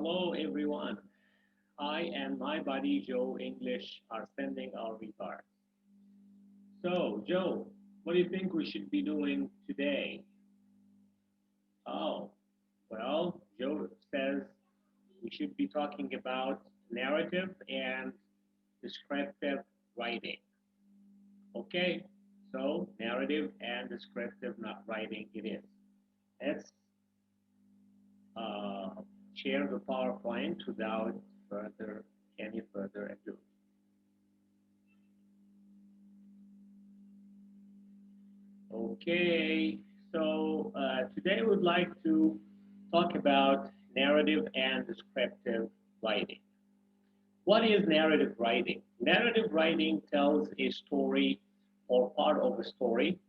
Hello, everyone. I and my buddy Joe English are sending our regards. So, Joe, what do you think we should be doing today? Oh, well, Joe says we should be talking about narrative and descriptive writing. Okay, so narrative and descriptive not writing it is. Let's uh, share the PowerPoint without further any further ado. Okay, so today we would like to talk about narrative and descriptive writing. What is narrative writing? Narrative writing tells a story or part of a story,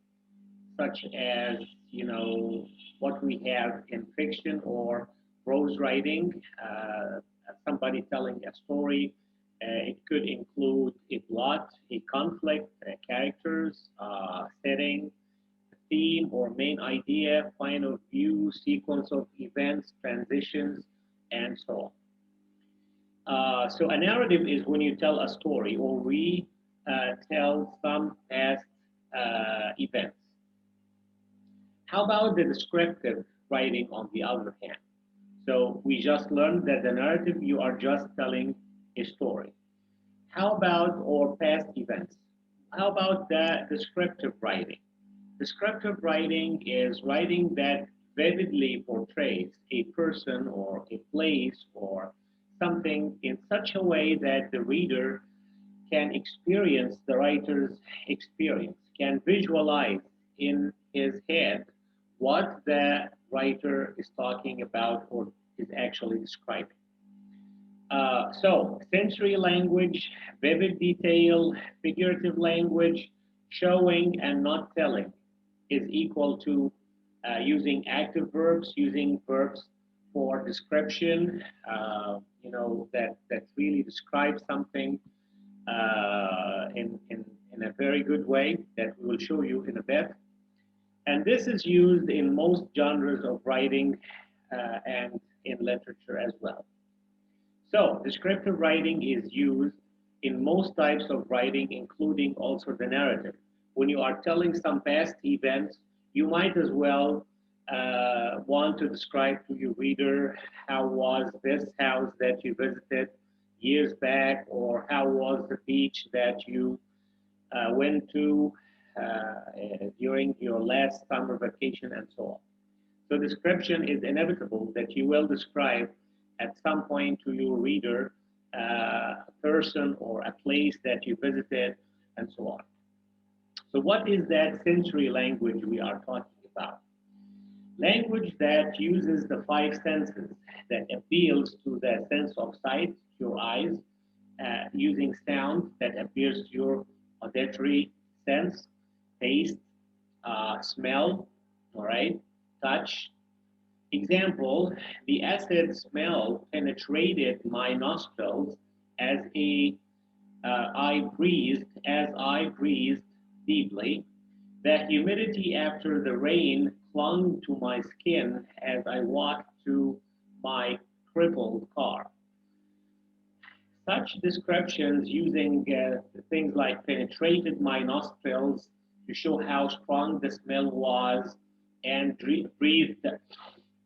such as what we have in fiction or prose writing. Somebody telling a story. It could include a plot, a conflict, characters, setting, theme or main idea, point of view, sequence of events, transitions, and so on. So a narrative is when you tell a story or we tell some past events. How about the descriptive writing on the other hand? So we just learned that the narrative, you are just telling a story. How about or past events? How about the descriptive writing? Descriptive writing is writing that vividly portrays a person or a place or something in such a way that the reader can experience the writer's experience, can visualize in his head what the writer is talking about or is actually describing. So, sensory language, vivid detail, figurative language, showing and not telling is equal to using active verbs, using verbs for description, that really describes something in a very good way that we will show you in a bit. And this is used in most genres of writing and in literature as well. So, descriptive writing is used in most types of writing, including also the narrative. When you are telling some past events, you might as well want to describe to your reader how was this house that you visited years back, or how was the beach that you went to during your last summer vacation, and so on. So description is inevitable that you will describe at some point to your reader a person or a place that you visited and so on. So what is that sensory language we are talking about? Language that uses the five senses, that appeals to the sense of sight, your eyes, using sound that appears to your auditory sense, taste, smell, all right, touch. Example, the acid smell penetrated my nostrils as a I breathed deeply. The humidity after the rain clung to my skin as I walked to my crippled car. Such descriptions using things like penetrated my nostrils to show how strong the smell was and breathed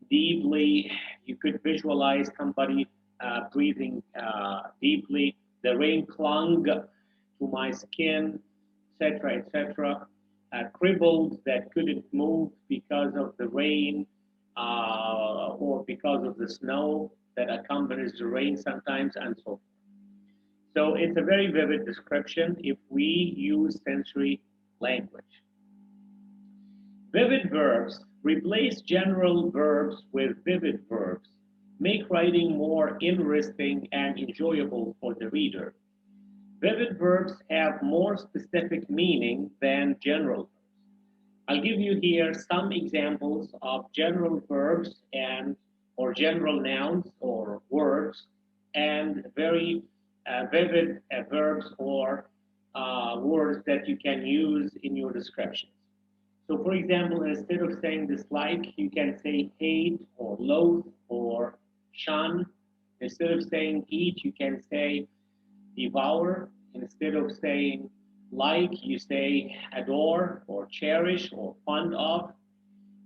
deeply. You could visualize somebody breathing deeply. The rain clung to my skin, etc., etc. Crippled that couldn't move because of the rain or because of the snow that accompanies the rain sometimes, and so forth. So it's a very vivid description if we use sensory language. Vivid verbs replace general verbs with vivid verbs, make writing more interesting and enjoyable for the reader. Vivid verbs have more specific meaning than general verbs. I'll give you here some examples of general verbs and or general nouns or words and very vivid verbs or words that you can use in your descriptions. So, for example, instead of saying dislike, you can say hate or loathe or shun. Instead of saying eat, you can say devour. Instead of saying like, you say adore or cherish or fond of.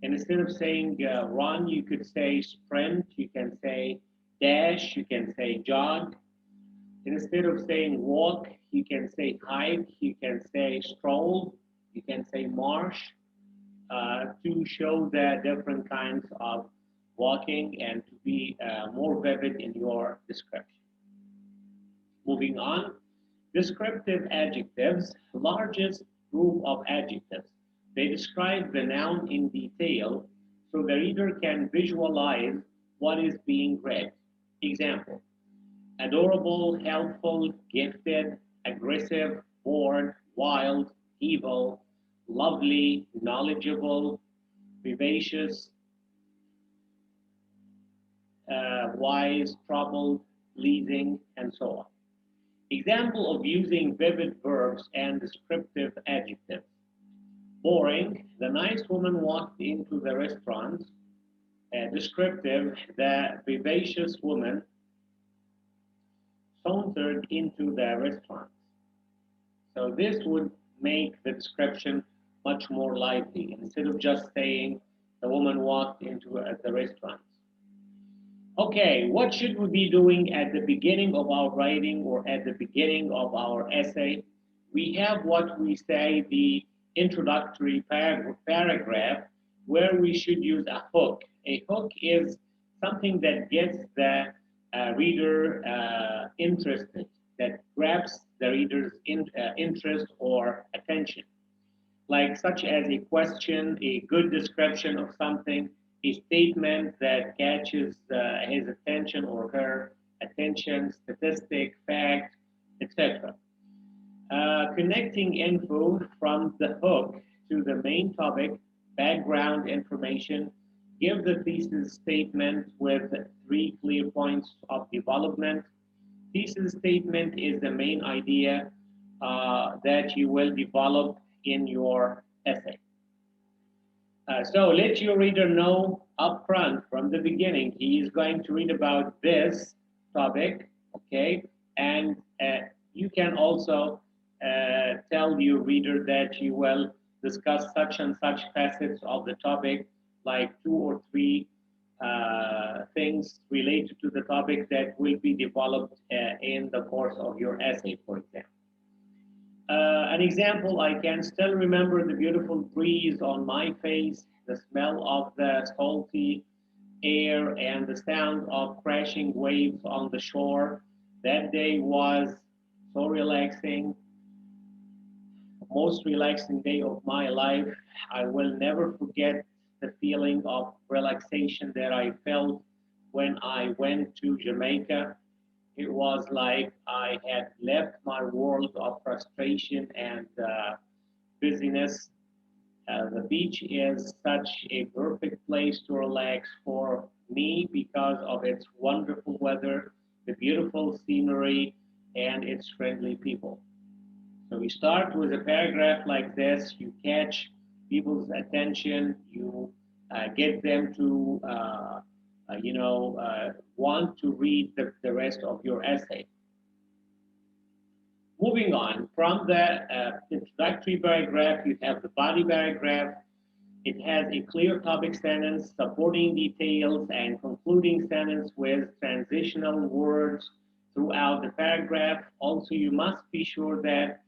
And instead of saying run, you could say sprint, you can say dash, you can say jog. Instead of saying walk, you can say hike, you can say stroll, you can say march, to show the different kinds of walking and to be more vivid in your description. Moving on, descriptive adjectives, largest group of adjectives. They describe the noun in detail so the reader can visualize what is being read. Example, adorable, helpful, gifted, aggressive, bored, wild, evil, lovely, knowledgeable, vivacious, wise, troubled, pleasing, and so on. Example of using vivid verbs and descriptive adjectives. Boring, the nice woman walked into the restaurant. Descriptive, the vivacious woman sauntered into the restaurant. So this would make the description much more lively instead of just saying the woman walked into the restaurant. Okay, what should we be doing at the beginning of our writing or at the beginning of our essay? We have what we say the introductory paragraph where we should use a hook. A hook is something that gets the reader interested, that grabs the reader's interest or attention, like such as a question, a good description of something, a statement that catches his attention or her attention, statistic, fact, etc. Connecting info from the hook to the main topic, background information, give the thesis statement with three clear points of development. Thesis statement is the main idea that you will develop in your essay. So let your reader know upfront from the beginning he is going to read about this topic, okay? And you can also tell your reader that you will discuss such and such facets of the topic, like two or three things related to the topic that will be developed in the course of your essay, for example. An example, I can still remember the beautiful breeze on my face, the smell of the salty air, and the sound of crashing waves on the shore. That day was so relaxing, most relaxing day of my life. I will never forget the feeling of relaxation that I felt when I went to Jamaica. It was like I had left my world of frustration and busyness. The beach is such a perfect place to relax for me because of its wonderful weather, the beautiful scenery, and its friendly people. So we start with a paragraph like this. You catch people's attention. You get them to, want to read the rest of your essay. Moving on from the introductory paragraph, you have the body paragraph. It has a clear topic sentence, supporting details, and concluding sentence with transitional words throughout the paragraph. Also, you must be sure that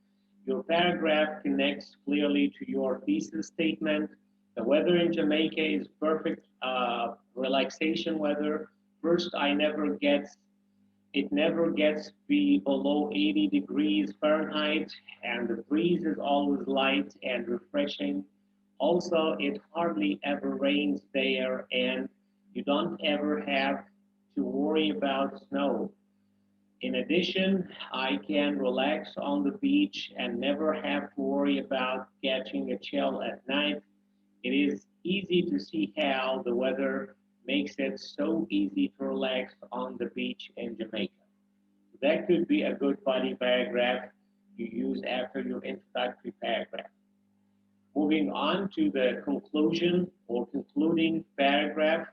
your paragraph connects clearly to your thesis statement. The weather in Jamaica is perfect relaxation weather. First, it never gets be below 80 degrees Fahrenheit, and the breeze is always light and refreshing. Also, it hardly ever rains there, and you don't ever have to worry about snow. In addition, I can relax on the beach and never have to worry about catching a chill at night. It is easy to see how the weather makes it so easy to relax on the beach in Jamaica. That could be a good body paragraph you use after your introductory paragraph. Moving on to the conclusion or concluding paragraph,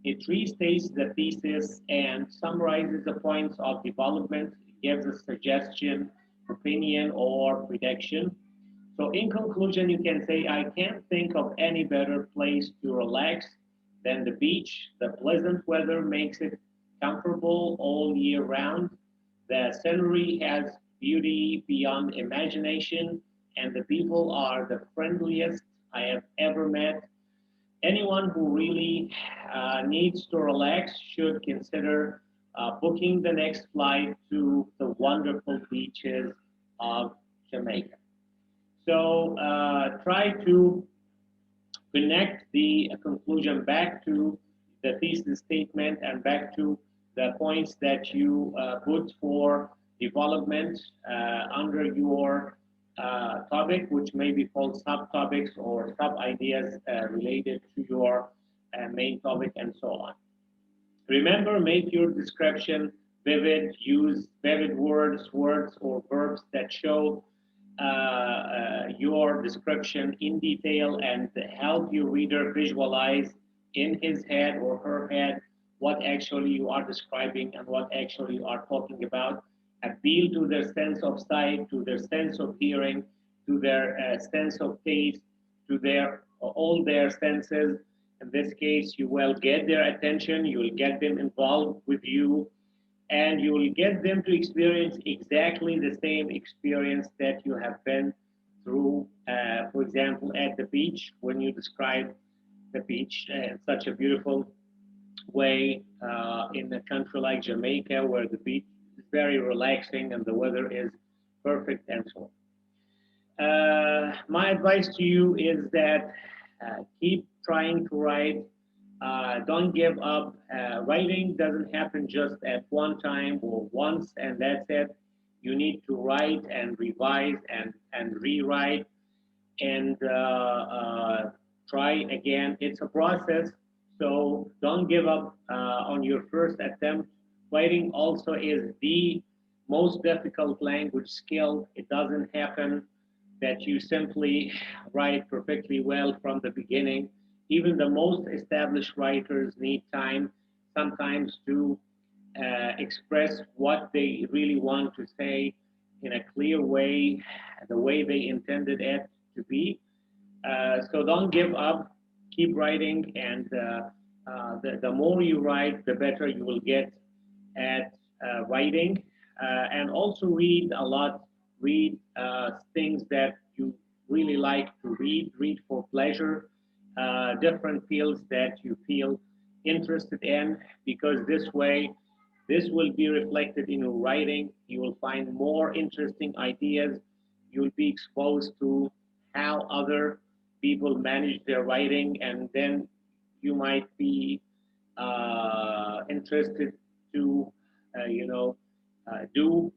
It restates the thesis and summarizes the points of development, gives a suggestion, opinion, or prediction. So, in conclusion, you can say, I can't think of any better place to relax than the beach. The pleasant weather makes it comfortable all year round. The scenery has beauty beyond imagination, and the people are the friendliest I have ever met. Anyone who really needs to relax should consider booking the next flight to the wonderful beaches of Jamaica. So try to connect the conclusion back to the thesis statement and back to the points that you put for development under your topic, which may be called subtopics or sub ideas related to your main topic, and so on. Remember, make your description vivid, use vivid words or verbs that show your description in detail and help your reader visualize in his head or her head what actually you are describing and what actually you are talking about. Appeal to their sense of sight, to their sense of hearing, to their sense of taste, to their all their senses. In this case, you will get their attention, you will get them involved with you, and you will get them to experience exactly the same experience that you have been through. For example, at the beach, when you describe the beach in such a beautiful way in a country like Jamaica, where the beach is very relaxing and the weather is perfect, and so on. My advice to you is that keep trying to write. Don't give up. Writing doesn't happen just at one time or once and that's it. You need to write and revise and rewrite and try again. It's a process, so don't give up on your first attempt. Writing also is the most difficult language skill. It doesn't happen that you simply write perfectly well from the beginning. Even the most established writers need time sometimes to express what they really want to say in a clear way, the way they intended it to be. So don't give up, keep writing, and the more you write, the better you will get at writing. And also read a lot, read things that you really like to read for pleasure, different fields that you feel interested in, because this way, this will be reflected in your writing. You will find more interesting ideas. You will be exposed to how other people manage their writing, and then you might be interested to, do,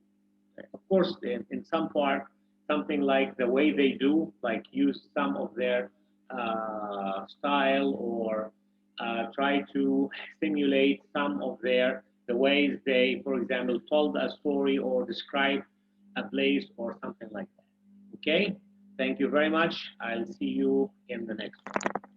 of course, in some part, something like the way they do, like use some of their style or try to simulate some of their the ways they, for example, told a story or described a place or something like that. Okay, thank you very much. I'll see you in the next one.